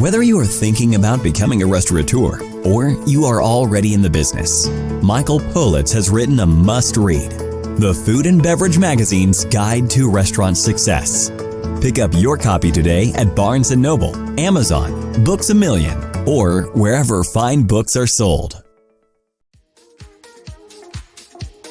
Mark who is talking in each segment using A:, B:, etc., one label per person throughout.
A: Whether you are thinking about becoming a restaurateur or you are already in the business, Michael Politz has written a must-read, The Food and Beverage Magazine's Guide to Restaurant Success. Pick up your copy today at Barnes & Noble, Amazon, Books A Million, or wherever fine books are sold.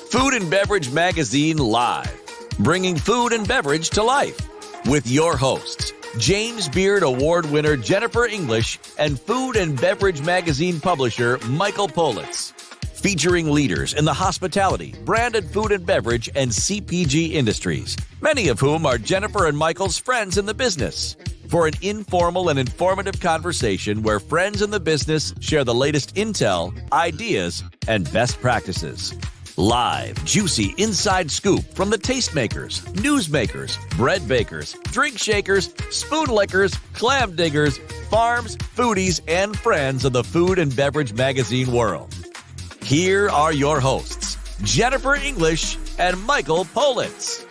B: Food and Beverage Magazine Live, bringing food and beverage to life with your hosts, James Beard Award winner Jennifer English and Food and Beverage Magazine publisher Michael Politz. Featuring leaders in the hospitality, branded food and beverage, and CPG industries, many of whom are Jennifer and Michael's friends in the business. For an informal and informative conversation where friends in the business share the latest intel, ideas, and best practices. Live, juicy inside scoop from the tastemakers, newsmakers, bread bakers, drink shakers, spoon lickers, clam diggers, farms, foodies, and friends of the food and beverage magazine world. Here are your hosts, Jennifer English and Michael Politz.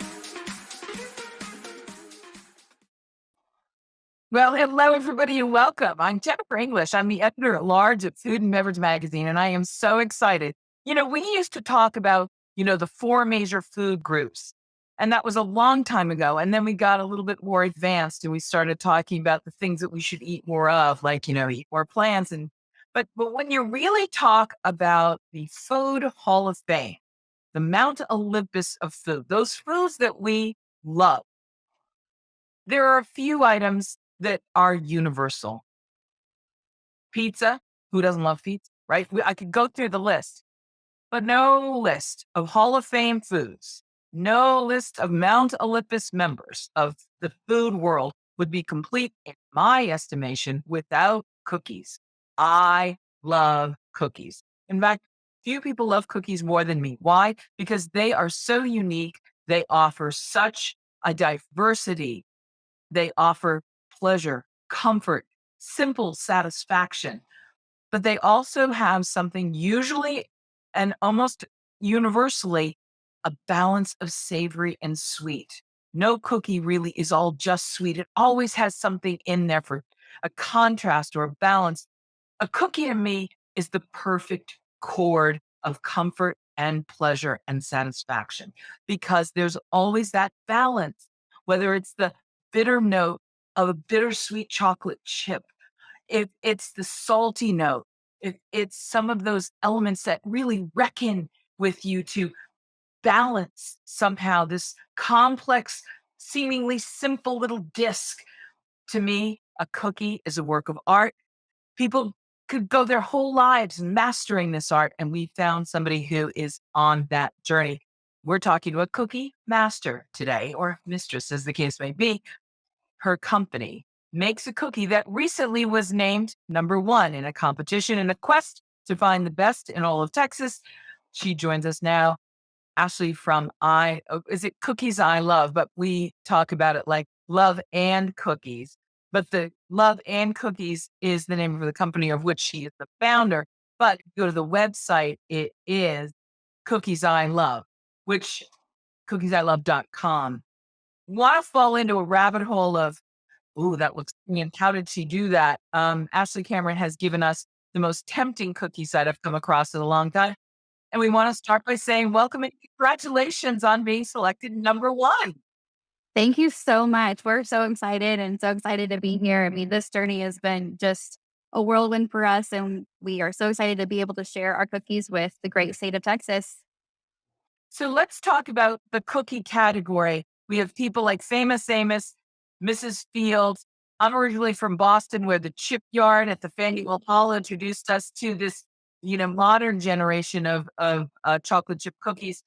C: Well, hello, everybody, and welcome. I'm Jennifer English. I'm the editor-at-large of Food and Beverage Magazine, and I am so excited. We used to talk about, the four major food groups, and that was a long time ago. And then we got a little bit more advanced, and we started talking about the things that we should eat more of, like, eat more plants. But when you really talk about the Food Hall of Fame, the Mount Olympus of food, those foods that we love, there are a few items that are universal. Pizza, who doesn't love pizza, right? I could go through the list, but no list of Hall of Fame foods, no list of Mount Olympus members of the food world would be complete, in my estimation, without cookies. I love cookies. In fact, few people love cookies more than me. Why? Because they are so unique. They offer such a diversity. They offer pleasure, comfort, simple satisfaction. But they also have something usually and almost universally a balance of savory and sweet. No cookie really is all just sweet. It always has something in there for a contrast or a balance. A cookie to me is the perfect chord of comfort and pleasure and satisfaction because there's always that balance, whether it's the bitter note of a bittersweet chocolate chip, if it's the salty note, if it's some of those elements that really reckon with you to balance somehow this complex, seemingly simple little disc. To me, a cookie is a work of art. People could go their whole lives mastering this art, and we found somebody who is on that journey. We're talking to a cookie master today, or mistress, as the case may be. Her company makes a cookie that recently was named #1 in a competition in a quest to find the best in all of Texas. She joins us now, Ashley from is it Cookies I Love? But we talk about it like Love and Cookies. But the Love and Cookies is the name of the company of which she is the founder. But if you go to the website, it is Cookies I Love, which cookiesiLove.com. Want to fall into a rabbit hole of, that looks, and how did she do that? Ashley Cameron has given us the most tempting cookie site I've come across in a long time. And we want to start by saying welcome and congratulations on being selected #1.
D: Thank you so much. We're so excited and so excited to be here. I mean, this journey has been just a whirlwind for us, and we are so excited to be able to share our cookies with the great state of Texas.
C: So let's talk about the cookie category. We have people like Famous Amos, Mrs. Fields. I'm originally from Boston, where the Chip Yard at the Faneuil Hall introduced us to this, modern generation of chocolate chip cookies.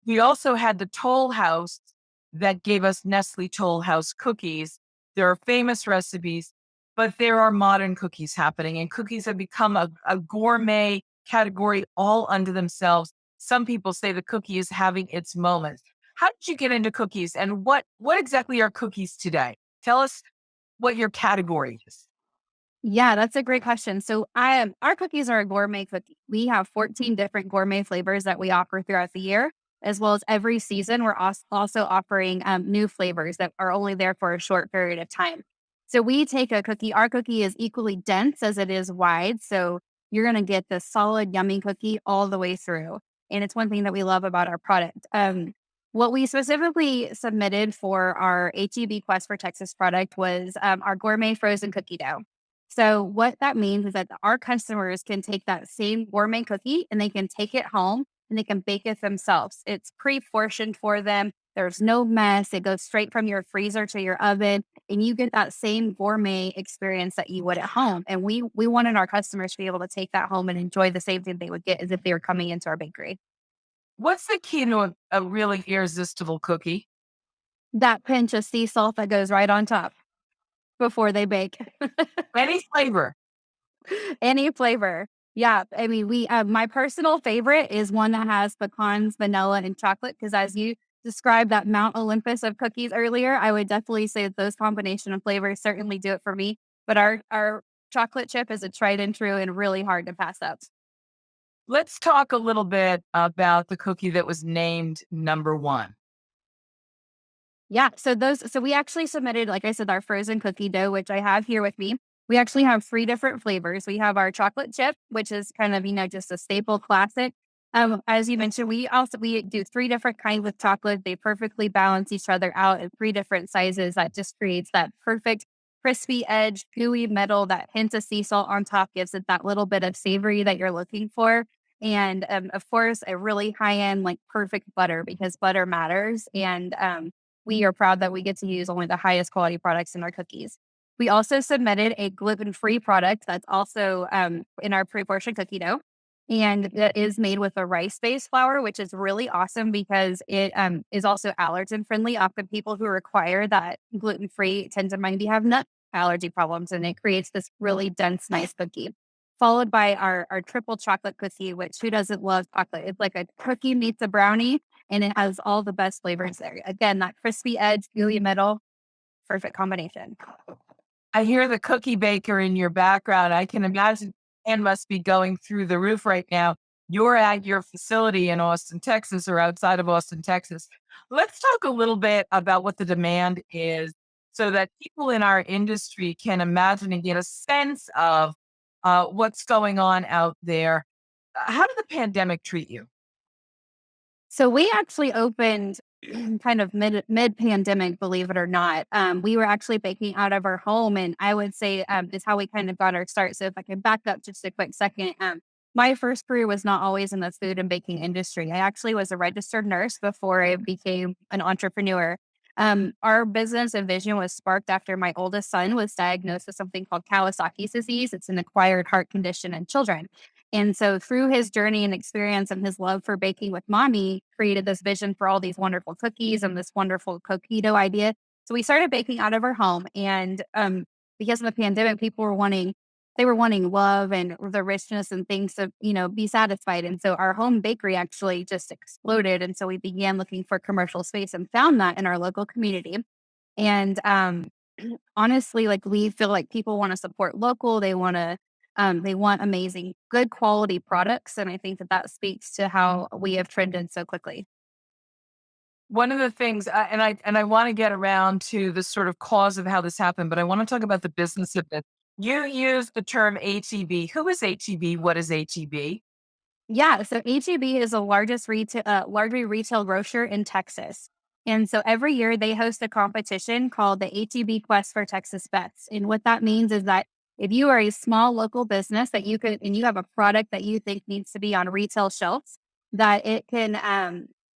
C: We also had the Toll House that gave us Nestle Toll House cookies. There are famous recipes, but there are modern cookies happening, and cookies have become a gourmet category all unto themselves. Some people say the cookie is having its moment. How did you get into cookies, and what exactly are cookies today? Tell us what your category is.
D: Yeah, that's a great question. So our cookies are a gourmet cookie. We have 14 different gourmet flavors that we offer throughout the year, as well as every season. We're also offering new flavors that are only there for a short period of time. So we take a cookie. Our cookie is equally dense as it is wide. So you're going to get the solid, yummy cookie all the way through. And it's one thing that we love about our product. What we specifically submitted for our HEB Quest for Texas product was our gourmet frozen cookie dough. So what that means is that our customers can take that same gourmet cookie and they can take it home and they can bake it themselves. It's pre-portioned for them. There's no mess. It goes straight from your freezer to your oven, and you get that same gourmet experience that you would at home. And we wanted our customers to be able to take that home and enjoy the same thing they would get as if they were coming into our bakery.
C: What's the key to a really irresistible cookie?
D: That pinch of sea salt that goes right on top before they bake.
C: Any flavor.
D: Any flavor. Yeah. I mean, my personal favorite is one that has pecans, vanilla, and chocolate. Because as you described that Mount Olympus of cookies earlier, I would definitely say that those combination of flavors certainly do it for me. But our chocolate chip is a tried and true and really hard to pass up.
C: Let's talk a little bit about the cookie that was named number one.
D: Yeah. So we actually submitted, like I said, our frozen cookie dough, which I have here with me. We actually have 3 different flavors. We have our chocolate chip, which is kind of, just a staple classic. As you mentioned, we do 3 different kinds of chocolate. They perfectly balance each other out in 3 different sizes. That just creates that perfect crispy edge, gooey metal. That hint of sea salt on top gives it that little bit of savory that you're looking for. And of course, a really high end, like perfect butter, because butter matters. And we are proud that we get to use only the highest quality products in our cookies. We also submitted a gluten-free product that's also in our pre-portioned cookie dough. And that is made with a rice-based flour, which is really awesome because it is also allergen friendly. Often people who require that gluten-free tend to maybe have nut allergy problems, and it creates this really dense, nice cookie. Followed by our triple chocolate cookie, which who doesn't love chocolate? It's like a cookie meets a brownie, and it has all the best flavors there. Again, that crispy edge, gooey middle, perfect combination.
C: I hear the cookie baker in your background. I can imagine and must be going through the roof right now. You're at your facility in Austin, Texas, or outside of Austin, Texas. Let's talk a little bit about what the demand is so that people in our industry can imagine and get a sense of what's going on out there. How did the pandemic treat you?
D: So we actually opened kind of mid pandemic, believe it or not. We were actually baking out of our home, and I would say is how we kind of got our start. So if I can back up just a quick second, my first career was not always in the food and baking industry. I actually was a registered nurse before I became an entrepreneur. Our business and vision was sparked after my oldest son was diagnosed with something called Kawasaki's disease. It's an acquired heart condition in children. And so through his journey and experience and his love for baking with mommy, created this vision for all these wonderful cookies and this wonderful coquito idea. So we started baking out of our home. And because of the pandemic, they were wanting love and the richness and things to, be satisfied. And so our home bakery actually just exploded. And so we began looking for commercial space and found that in our local community. And honestly, like we feel like people want to support local. They want amazing, good quality products. And I think that speaks to how we have trended so quickly.
C: One of the things, and I want to get around to the sort of cause of how this happened, but I want to talk about the business of it. You use the term HEB. Who is HEB? What is HEB?
D: Yeah, so HEB is the largely retail grocer in Texas. And so every year they host a competition called the HEB Quest for Texas Bets. And what that means is that if you are a small local business and you have a product that you think needs to be on retail shelves, that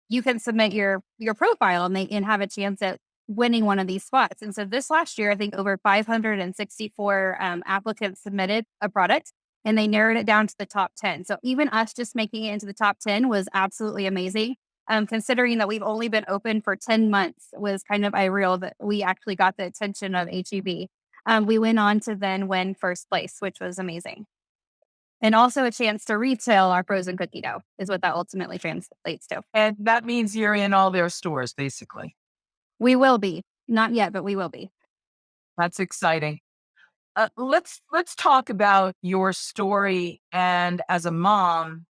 D: you can submit your profile and have a chance at winning one of these spots. And so this last year, I think over 564 applicants submitted a product, and they narrowed it down to the top 10. So even us just making it into the top 10 was absolutely amazing. Considering that we've only been open for 10 months was kind of irreal that we actually got the attention of HEB. We went on to then win first place, which was amazing. And also a chance to retail our frozen cookie dough is what that ultimately translates to.
C: And that means you're in all their stores, basically.
D: We will be. Not yet, but we will be.
C: That's exciting. Let's talk about your story and as a mom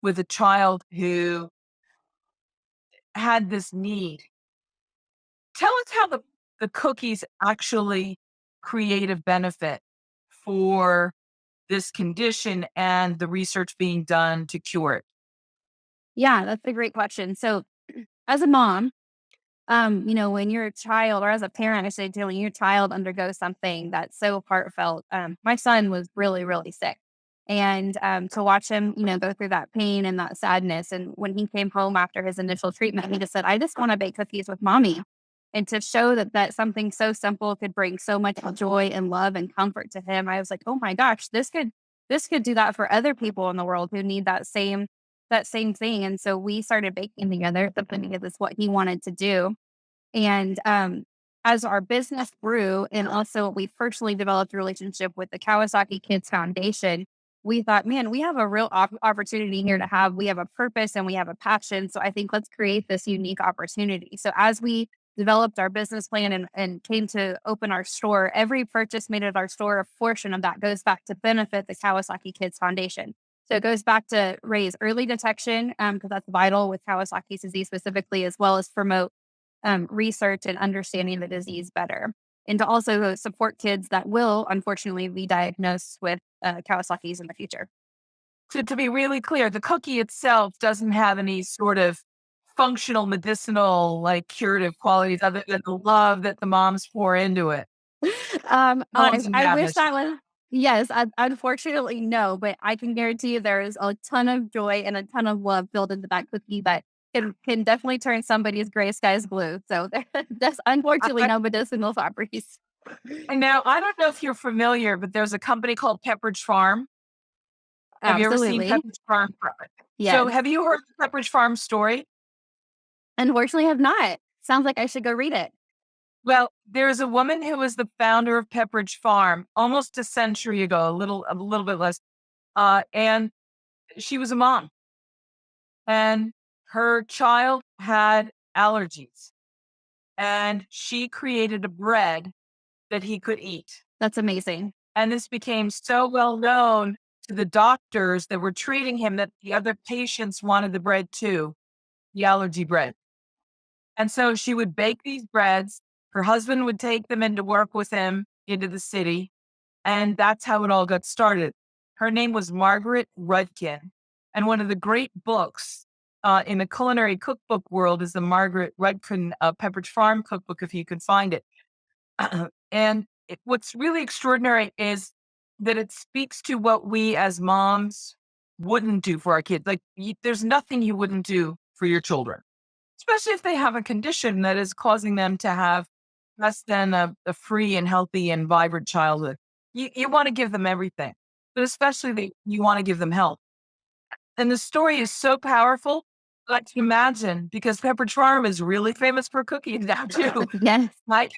C: with a child who had this need. Tell us how the cookies actually creative benefit for this condition and the research being done to cure it?
D: Yeah, that's a great question. So, as a mom, when you're a child, or as a parent, I should say, when your child undergoes something that's so heartfelt. My son was really, really sick. And to watch him, go through that pain and that sadness. And when he came home after his initial treatment, he just said, I just want to bake cookies with mommy. And to show that something so simple could bring so much joy and love and comfort to him, I was like, oh my gosh, this could do that for other people in the world who need that same thing. And so we started baking together, something because it's what he wanted to do. And as our business grew, and also we personally developed a relationship with the Kawasaki Kids Foundation, we thought, man, we have a real opportunity here we have a purpose and we have a passion. So I think let's create this unique opportunity. So as we developed our business plan and came to open our store, every purchase made at our store, a portion of that goes back to benefit the Kawasaki Kids Foundation. So it goes back to raise early detection, because that's vital with Kawasaki's disease specifically, as well as promote research and understanding the disease better, and to also support kids that will unfortunately be diagnosed with Kawasaki's in the future.
C: To be really clear, the cookie itself doesn't have any sort of functional, medicinal, like curative qualities other than the love that the moms pour into it.
D: I,
C: Moms and
D: I wish
C: dadness.
D: that was, yes, unfortunately, no, but I can guarantee you there is a ton of joy and a ton of love built into that cookie that can definitely turn somebody's gray skies blue. So that's unfortunately
C: I,
D: no medicinal properties.
C: and now I don't know if you're familiar, but there's a company called Pepperidge Farm. Have you ever seen
D: Absolutely.
C: Pepperidge Farm? So
D: Yes.
C: have you heard the Pepperidge Farm story?
D: Unfortunately, have not. Sounds like I should go read it.
C: Well, there's a woman who was the founder of Pepperidge Farm almost a century ago, a little bit less. And she was a mom, and her child had allergies, and she created a bread that he could eat.
D: That's amazing.
C: And this became so well known to the doctors that were treating him that the other patients wanted the bread too, the allergy bread. And so she would bake these breads. Her husband would take them into work with him into the city. And that's how it all got started. Her name was Margaret Rudkin. And one of the great books in the culinary cookbook world is the Margaret Rudkin Pepperidge Farm cookbook, if you can find it. And what's really extraordinary is that it speaks to what we as moms wouldn't do for our kids. Like, there's nothing you wouldn't do for your children, especially if they have a condition that is causing them to have less than a free and healthy and vibrant childhood. You want to give them everything, but especially you want to give them health. And the story is so powerful. I can imagine, because Pepperidge Farm is really famous for cookies now too.
D: Yes.
C: I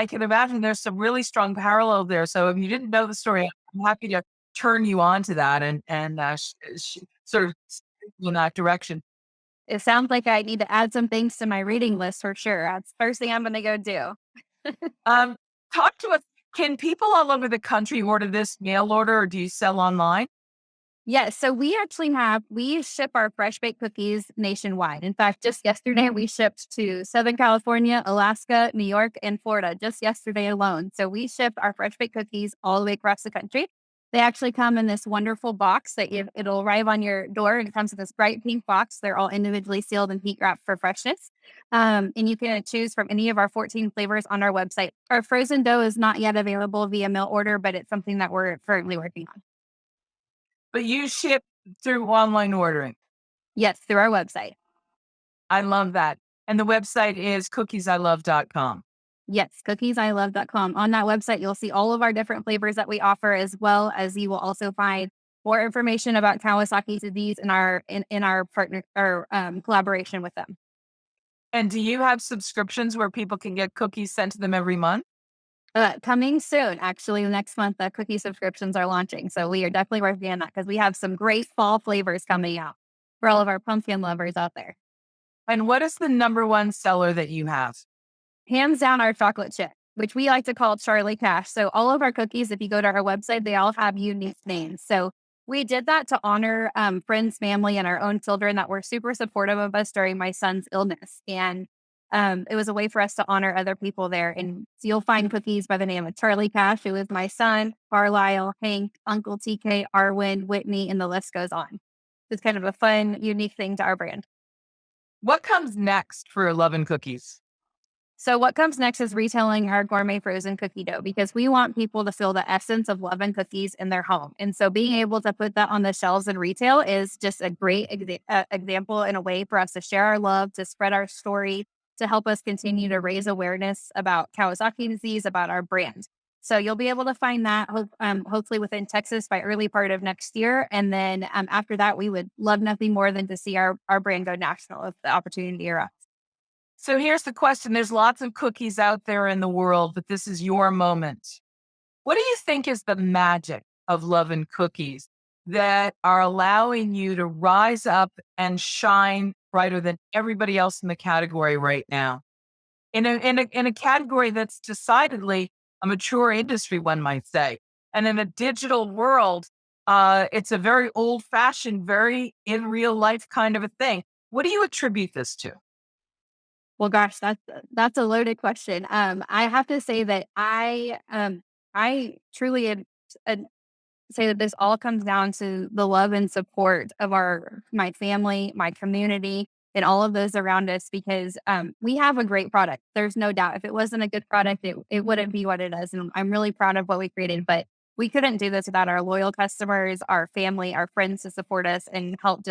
C: can imagine there's some really strong parallel there. So if you didn't know the story, I'm happy to turn you on to that and sort of steer you in that direction.
D: It sounds like I need to add some things to my reading list for sure. That's the first thing I'm going to go do.
C: Um, Talk to us. Can people all over the country order this mail order, or do you sell online?
D: Yes. So we ship our fresh baked cookies nationwide. In fact, just yesterday we shipped to Southern California, Alaska, New York, and Florida just yesterday alone. So we ship our fresh baked cookies all the way across the country. They actually come in this wonderful box that it'll arrive on your door, and it comes in this bright pink box. They're all individually sealed and heat wrapped for freshness. And you can choose from any of our 14 flavors on our website. Our frozen dough is not yet available via mail order, but it's something that we're currently working on.
C: But you ship through online ordering.
D: Yes, through our website.
C: I love that. And the website is cookiesiLove.com.
D: Yes, cookiesiLove.com. On that website, you'll see all of our different flavors that we offer, as well as you will also find more information about Kawasaki's disease in our partner or collaboration with them.
C: And do you have subscriptions where people can get cookies sent to them every month?
D: Coming soon, actually, next month, the cookie subscriptions are launching. So we are definitely working on that because we have some great fall flavors coming out for all of our pumpkin lovers out there.
C: And what is the number one seller that you have?
D: Hands down, our chocolate chip, which we like to call Charlie Cash. So all of our cookies, if you go to our website, they all have unique names. So we did that to honor friends, family, and our own children that were super supportive of us during my son's illness. And it was a way for us to honor other people there. And so you'll find cookies by the name of Charlie Cash, who is my son, Carlisle, Hank, Uncle TK, Arwen, Whitney, and the list goes on. It's kind of a fun, unique thing to our brand.
C: What comes next for Love and Cookies?
D: So what comes next is retailing our gourmet frozen cookie dough, because we want people to feel the essence of Love and Cookies in their home. And so being able to put that on the shelves in retail is just a great example and a way for us to share our love, to spread our story, to help us continue to raise awareness about Kawasaki disease, about our brand. So you'll be able to find that hopefully within Texas by early part of next year. And then after that, we would love nothing more than to see our brand go national if the opportunity arises.
C: So here's the question. There's lots of cookies out there in the world, but this is your moment. What do you think is the magic of Love and Cookies that are allowing you to rise up and shine brighter than everybody else in the category right now? In a category that's decidedly a mature industry, one might say. And in a digital world, it's a very old-fashioned, very in real life kind of a thing. What do you attribute this to?
D: Well, gosh, that's a loaded question. I have to say that I truly say that this all comes down to the love and support of my family, my community, and all of those around us, because we have a great product. There's no doubt. If it wasn't a good product, it wouldn't be what it is. And I'm really proud of what we created. But we couldn't do this without our loyal customers, our family, our friends to support us and help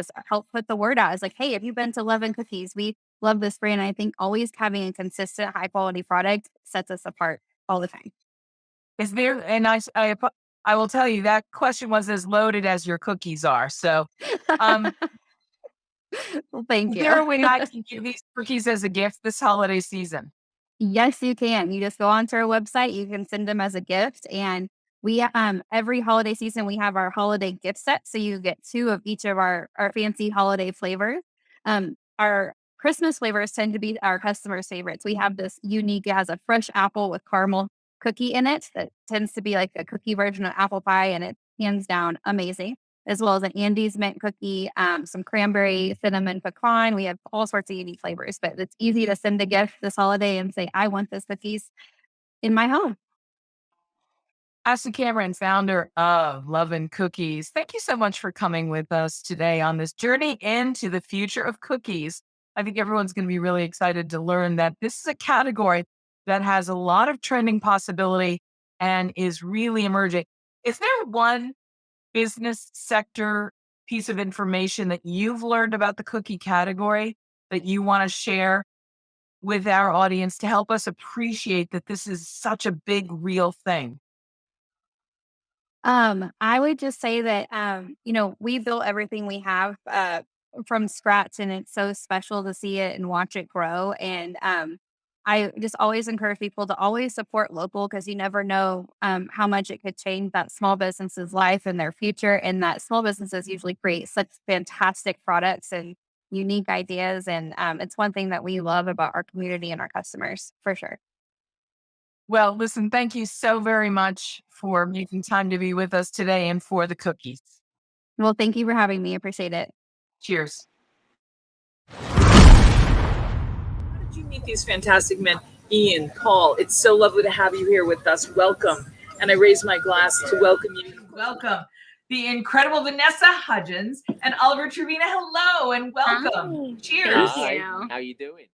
D: put the word out. It's like, hey, have you been to Love and Cookies? We love this brand. I think always having a consistent, high quality product sets us apart all the time.
C: Is there, and I will tell you that question was as loaded as your cookies are. So,
D: Well, thank
C: is
D: you.
C: there a way I can give these cookies as a gift this holiday season?
D: Yes, you can. You just go onto our website. You can send them as a gift. And we, every holiday season, we have our holiday gift set. So you get 2 of each of our fancy holiday flavors. Our Christmas flavors tend to be our customers' favorites. We have this unique, it has a fresh apple with caramel cookie in it that tends to be like a cookie version of apple pie. And it's hands down amazing, as well as an Andes mint cookie, some cranberry, cinnamon pecan. We have all sorts of unique flavors, but it's easy to send a gift this holiday and say, I want those cookies in my home.
C: Ashley Cameron, founder of Love and Cookies. Thank you so much for coming with us today on this journey into the future of cookies. I think everyone's going to be really excited to learn that this is a category that has a lot of trending possibility and is really emerging. Is there one business sector piece of information that you've learned about the cookie category that you want to share with our audience to help us appreciate that this is such a big, real thing?
D: I would just say that, we built everything we have, from scratch, and it's so special to see it and watch it grow. And, I just always encourage people to always support local, because you never know, how much it could change that small business's life and their future. And that small businesses usually create such fantastic products and unique ideas. And, it's one thing that we love about our community and our customers, for sure.
C: Well, listen, thank you so very much for making time to be with us today and for the cookies.
D: Well, thank you for having me. Appreciate it.
C: Cheers.
E: How did you meet these fantastic men? Ian, Paul, it's so lovely to have you here with us. Welcome. And I raise my glass to welcome you.
C: Welcome. The incredible Vanessa Hudgens and Oliver Trevina. Hello and welcome.
D: Hi.
C: Cheers.
D: Thank you.
F: How you doing?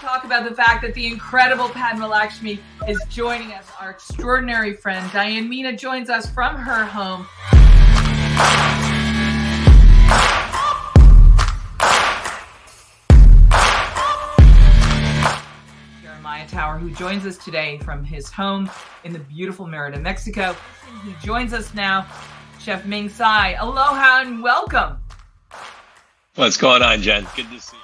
C: Talk about the fact that the incredible Padma Lakshmi is joining us. Our extraordinary friend Diane Meena joins us from her home. Jeremiah Tower, who joins us today from his home in the beautiful Merida, Mexico. He joins us now, Chef Ming Tsai. Aloha and welcome.
F: What's going on, Jen? Good to see you.